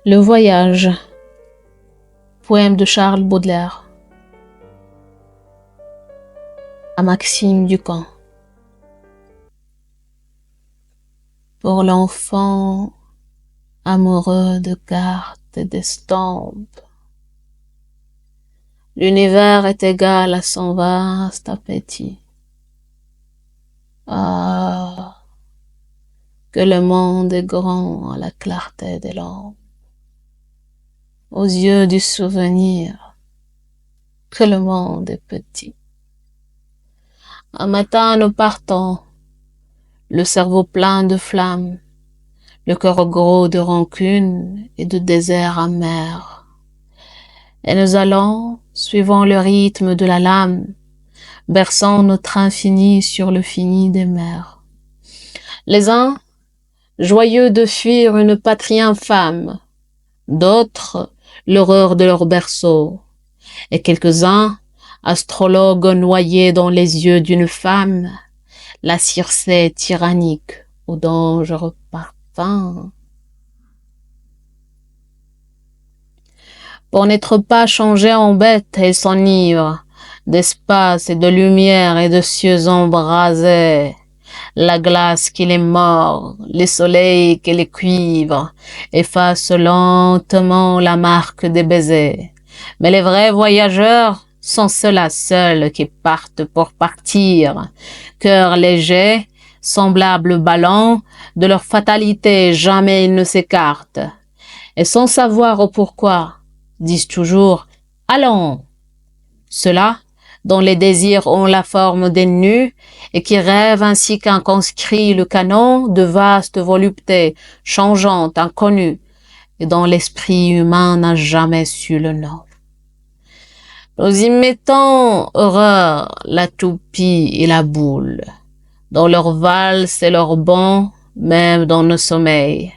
Le voyage. Poème de Charles Baudelaire. À Maxime Ducamp. Pour l'enfant amoureux de cartes et d'estampes, l'univers est égal à son vaste appétit. Ah, que le monde est grand à la clarté des lampes, aux yeux du souvenir, que le monde est petit. Un matin nous partons, le cerveau plein de flammes, le cœur gros de rancune et de désert amer. Et nous allons, suivant le rythme de la lame, berçant notre infini sur le fini des mers. Les uns, joyeux de fuir une patrie infâme, d'autres, l'horreur de leur berceau, et quelques-uns, astrologues noyés dans les yeux d'une femme, la Circé tyrannique au dangereux parfum. Pour n'être pas changé en bête et s'enivre d'espace et de lumière et de cieux embrasés, la glace qui les mord, les soleils qui les cuivrent, effacent lentement la marque des baisers. Mais les vrais voyageurs sont ceux-là seuls qui partent pour partir, cœur léger, semblable ballon, de leur fatalité jamais ils ne s'écartent. Et sans savoir pourquoi, disent toujours « Allons !» Ceux-là, dont les désirs ont la forme des nus et qui rêvent ainsi qu'un conscrit le canon de vastes voluptés, changeantes, inconnues, et dont l'esprit humain n'a jamais su le nom. Nous y mettons horreur, la toupie et la boule, dans leur valse et leur bond, même dans nos sommeils.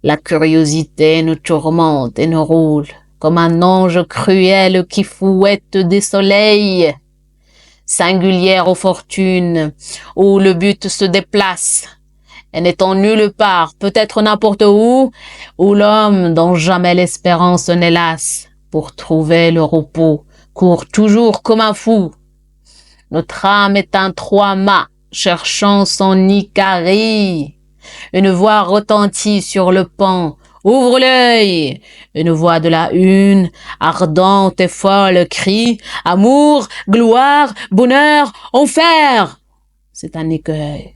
La curiosité nous tourmente et nous roule, comme un ange cruel qui fouette des soleils. Singulière aux fortunes, où le but se déplace, et n'étant nulle part, peut-être n'importe où l'homme dont jamais l'espérance n'est lasse, pour trouver le repos, court toujours comme un fou. Notre âme est un trois-mâts, cherchant son Icarie. Une voix retentit sur le pont. Ouvre l'œil! Une voix de la une, ardente et folle, crie amour, gloire, bonheur, enfer! C'est un écueil.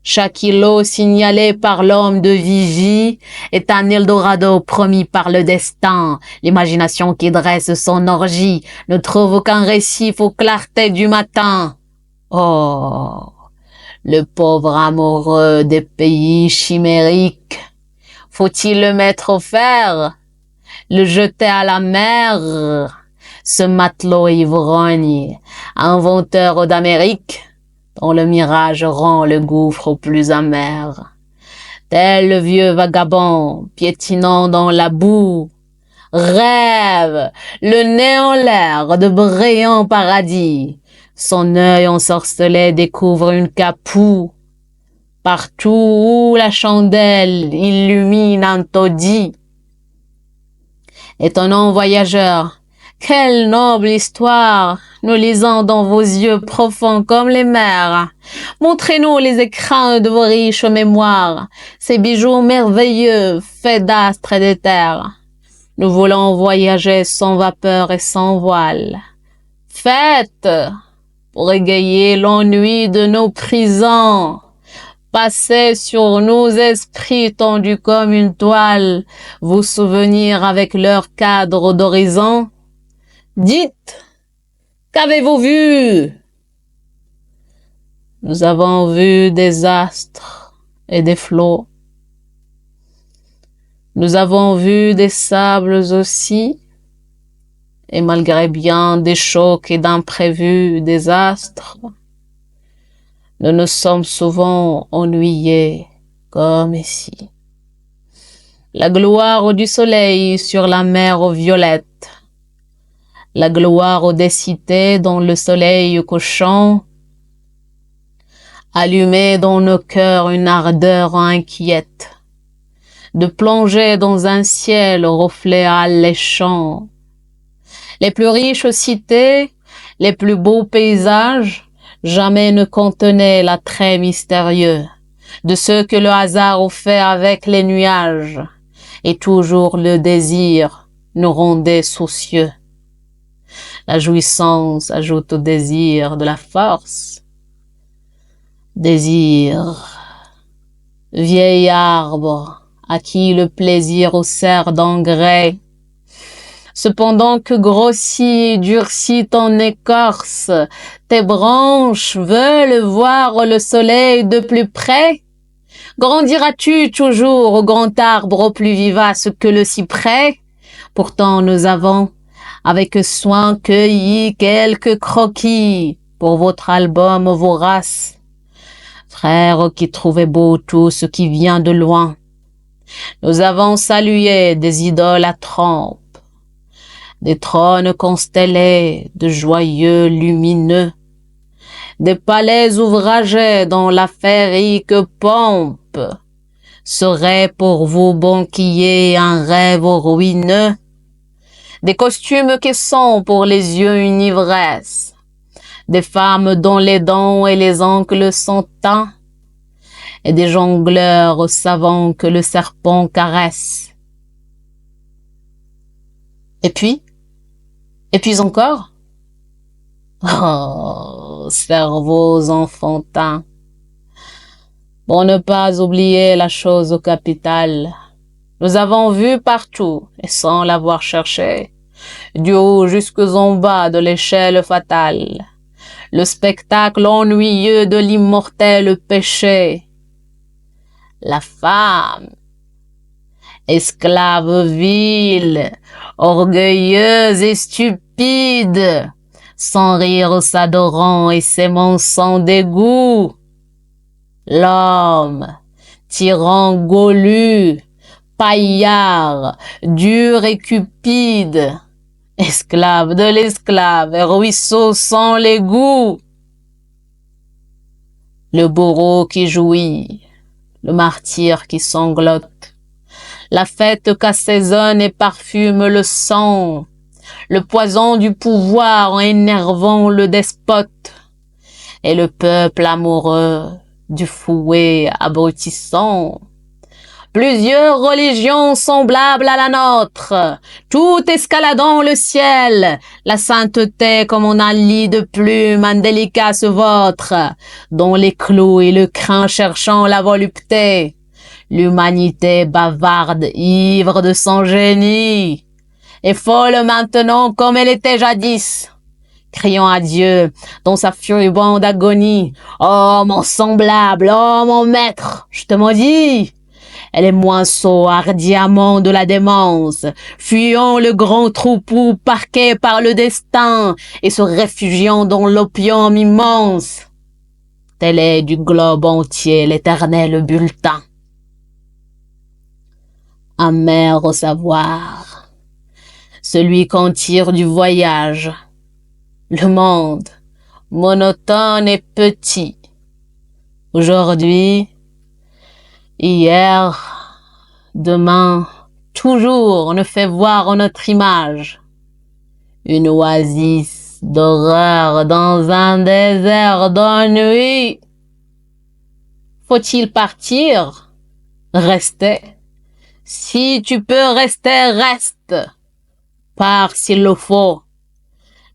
Chaque îlot signalé par l'homme de Vigie est un Eldorado promis par le destin. L'imagination qui dresse son orgie ne trouve aucun récif aux clartés du matin. Oh! Le pauvre amoureux des pays chimériques, faut-il le mettre au fer, le jeter à la mer, ce matelot ivrogne, inventeur d'Amérique, dont le mirage rend le gouffre au plus amer. Tel le vieux vagabond, piétinant dans la boue, rêve, le nez en l'air, de brillants paradis. Son œil ensorcelé découvre une capoue. Partout où la chandelle illumine un taudis. Étonnant voyageur, quelle noble histoire nous lisons dans vos yeux profonds comme les mers. Montrez-nous les écrins de vos riches mémoires, ces bijoux merveilleux faits d'astres et d'éther. Nous voulons voyager sans vapeur et sans voile. Faites, pour égayer l'ennui de nos prisons, passer sur nos esprits tendus comme une toile, vos souvenirs avec leur cadre d'horizon. Dites, qu'avez-vous vu? Nous avons vu des astres et des flots. Nous avons vu des sables aussi, et malgré bien des chocs et d'imprévus désastres, nous nous sommes souvent ennuyés comme ici. La gloire du soleil sur la mer aux violettes, la gloire des cités dont le soleil couchant allumait dans nos cœurs une ardeur inquiète. de plonger dans un ciel aux reflets alléchants. Les plus riches cités, les plus beaux paysages, jamais ne contenaient l'attrait mystérieux de ce que le hasard fait avec les nuages, et toujours le désir nous rendait soucieux. La jouissance ajoute au désir de la force. Désir, vieil arbre à qui le plaisir sert d'engrais, cependant que grossit et durcit ton écorce, tes branches veulent voir le soleil de plus près. Grandiras-tu toujours au grand arbre au plus vivace que le cyprès? Pourtant nous avons, avec soin, cueilli quelques croquis pour votre album vorace. Frères qui trouvaient beau tout ce qui vient de loin, nous avons salué des idoles à trompe, des trônes constellés de joyeux lumineux, des palais ouvragés dont la féerique pompe serait pour vous banquiers un rêve ruineux, des costumes qui sont pour les yeux une ivresse, des femmes dont les dents et les ongles sont teints, et des jongleurs savants que le serpent caresse. Et puis encore, oh, cerveaux enfantins, pour ne pas oublier la chose capitale, nous avons vu partout, et sans l'avoir cherché, du haut jusqu'en bas de l'échelle fatale, le spectacle ennuyeux de l'immortel péché. La femme, esclave vile, orgueilleuse et stupide, sans rire s'adorant et s'aimant sans dégoût. L'homme, tyran gaulu, paillard, dur et cupide, esclave de l'esclave et ruisseau sans l'égout. Le bourreau qui jouit, le martyr qui sanglote, la fête qu'assaisonne et parfume le sang, le poison du pouvoir en énervant le despote, et le peuple amoureux du fouet abrutissant. Plusieurs religions semblables à la nôtre, tout escaladant le ciel, la sainteté comme on a lit de plumes, un délicat se vôtre, dont les clous et le crin cherchant la volupté, l'humanité bavarde, ivre de son génie, et folle maintenant comme elle était jadis, criant à Dieu dans sa furibonde agonie, « Oh mon semblable, oh mon maître, je te maudis !» Elle est moinceau ardemment de la démence, fuyant le grand troupeau parqué par le destin et se réfugiant dans l'opium immense. Tel est du globe entier l'éternel bulletin. Amer au savoir, celui qu'on tire du voyage, le monde, monotone et petit. Aujourd'hui, hier, demain, toujours on ne fait voir notre image. Une oasis d'horreur dans un désert d'ennui. Faut-il partir? Rester. Si tu peux rester, reste. Pars s'il le faut.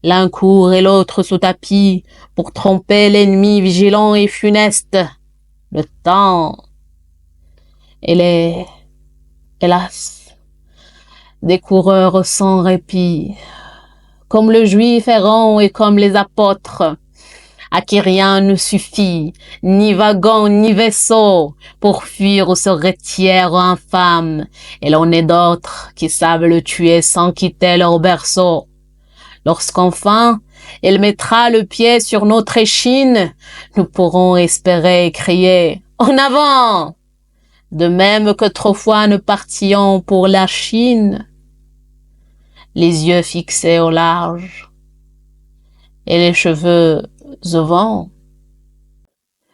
L'un court et l'autre sous tapis pour tromper l'ennemi vigilant et funeste. Le temps. Et les, hélas, des coureurs sans répit, comme le juif errant et comme les apôtres, à qui rien ne suffit, ni wagon ni vaisseau, pour fuir ce retière infâme, et l'on est d'autres qui savent le tuer sans quitter leur berceau. Lorsqu'enfin il mettra le pied sur notre échine, nous pourrons espérer crier « En avant !» De même que trop fois nous partions pour la Chine, les yeux fixés au large et les cheveux au vent.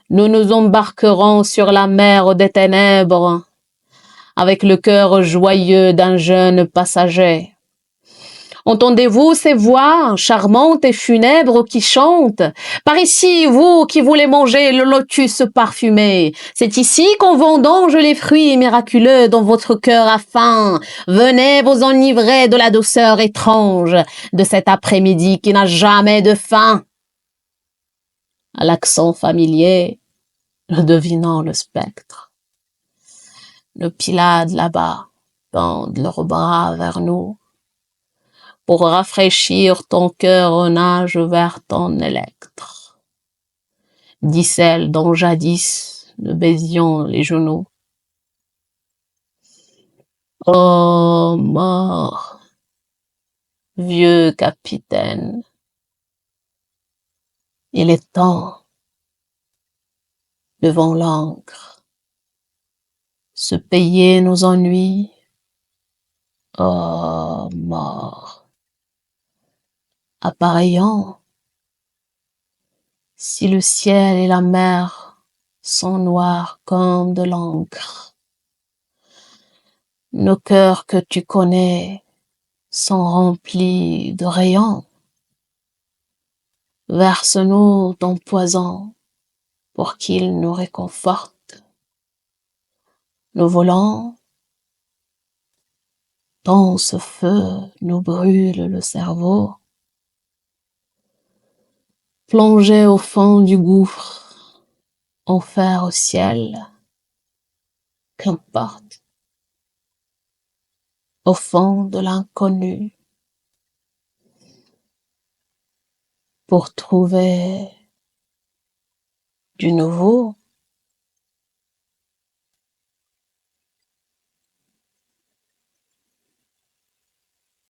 Nous nous embarquerons sur la mer des ténèbres, avec le cœur joyeux d'un jeune passager. Entendez-vous ces voix charmantes et funèbres qui chantent? Par ici, vous qui voulez manger le lotus parfumé, c'est ici qu'on vendange les fruits miraculeux dont votre cœur a faim. Venez vous enivrer de la douceur étrange de cet après-midi qui n'a jamais de fin. À l'accent familier, devinant le spectre. Nos Pylades là-bas tendent leurs bras vers nous pour rafraîchir ton cœur en nage vers ton électre. Dit celle dont jadis nous baisions les genoux. Ô mort, vieux capitaine, il est temps, devant l'ancre, se payer nos ennuis. Ô mort, appareillant, si le ciel et la mer sont noirs comme de l'encre, nos cœurs que tu connais sont remplis de rayons. Verse-nous ton poison pour qu'il nous réconforte. Nous volons, tant ce feu nous brûle le cerveau. Plongés au fond du gouffre, enfer au ciel, qu'importe, au fond de l'inconnu, pour trouver du nouveau.